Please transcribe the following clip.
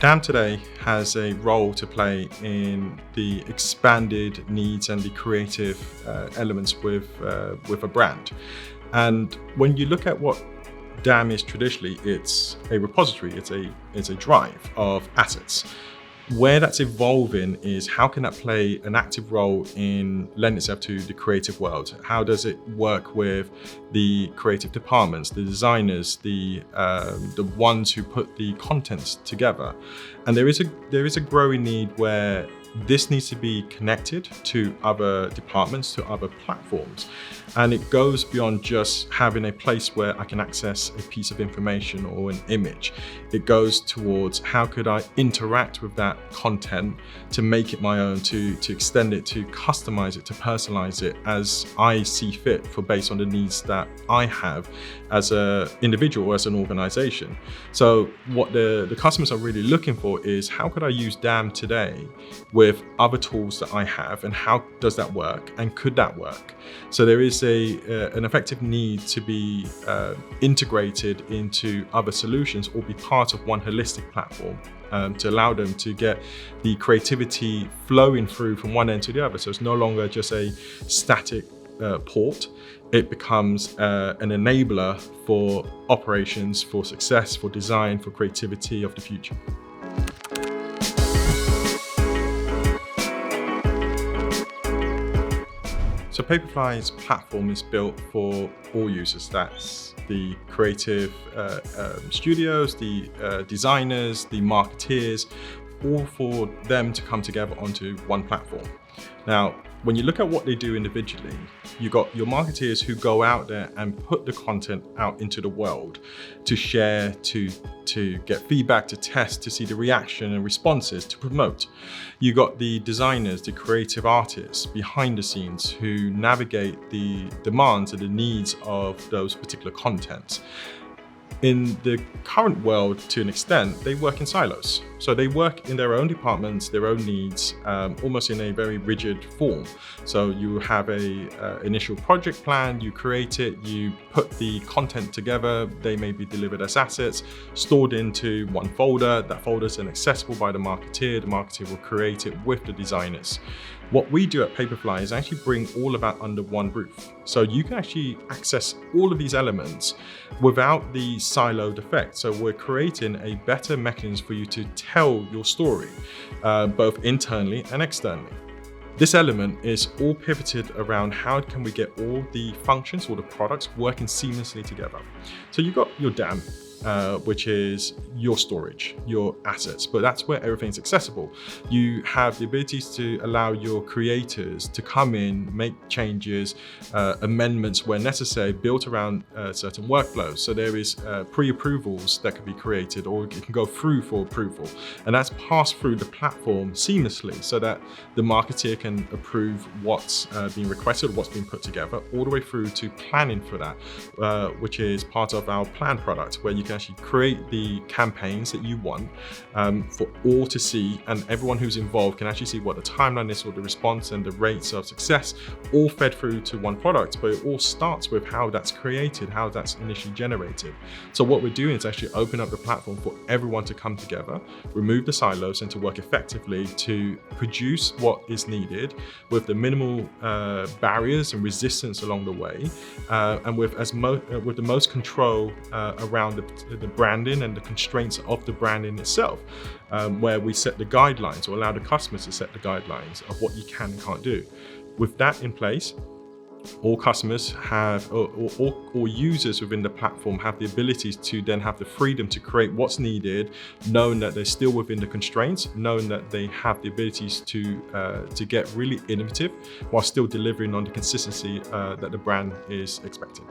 DAM today has a role to play in the expanded needs and the creative elements with a brand. And when you look at what DAM is traditionally, it's a repository, it's a drive of assets. Where that's evolving is how can that play an active role in lending itself to the creative world? How does it work with the creative departments, the designers, the ones who put the content together? And there is a growing need where this needs to be connected to other departments, to other platforms. And it goes beyond just having a place where I can access a piece of information or an image. It goes towards how could I interact with that content to make it my own, to extend it, to customize it, to personalize it as I see fit based on the needs that I have as an individual or as an organization. So what the customers are really looking for is how could I use DAM today with other tools that I have, and how does that work, and could that work? So there is an effective need to be integrated into other solutions or be part of one holistic platform to allow them to get the creativity flowing through from one end to the other. So it's no longer just a static port. It becomes an enabler for operations, for success, for design, for creativity of the future. So Papirfly's platform is built for all users. That's the creative studios, the designers, the marketeers, all for them to come together onto one platform. Now, when you look at what they do individually, you got your marketeers who go out there and put the content out into the world to share, to get feedback, to test, to see the reaction and responses, to promote. You got the designers, the creative artists behind the scenes who navigate the demands and the needs of those particular contents. In the current world, to an extent, they work in silos. So they work in their own departments, their own needs, almost in a very rigid form. So you have a initial project plan, you create it, you put the content together, they may be delivered as assets, stored into one folder. That folder is then accessible by the marketer will create it with the designers. What we do at Papirfly is actually bring all of that under one roof. So you can actually access all of these elements without the siloed effect. So we're creating a better mechanism for you to tell your story, both internally and externally. This element is all pivoted around how can we get all the functions, all the products working seamlessly together. So you've got your DAM, which is your storage, your assets, but that's where everything's accessible. You have the abilities to allow your creators to come in, make changes, amendments where necessary, built around certain workflows. So there is pre-approvals that can be created, or it can go through for approval. And that's passed through the platform seamlessly so that the marketer can approve what's being requested, what's being put together, all the way through to planning for that, which is part of our plan product, where you can actually create the campaigns that you want for all to see, and everyone who's involved can actually see what the timeline is, or the response and the rates of success, all fed through to one product. But it all starts with how that's created, how that's initially generated. So what we're doing is actually open up the platform for everyone to come together, remove the silos, and to work effectively to produce what is needed with the minimal barriers and resistance along the way, and with the most control around the branding and the constraints of the branding itself, where we set the guidelines, or allow the customers to set the guidelines of what you can and can't do. With that in place, all customers have, or users within the platform have the ability to then have the freedom to create what's needed, knowing that they're still within the constraints, knowing that they have the abilities to get really innovative while still delivering on the consistency that the brand is expecting.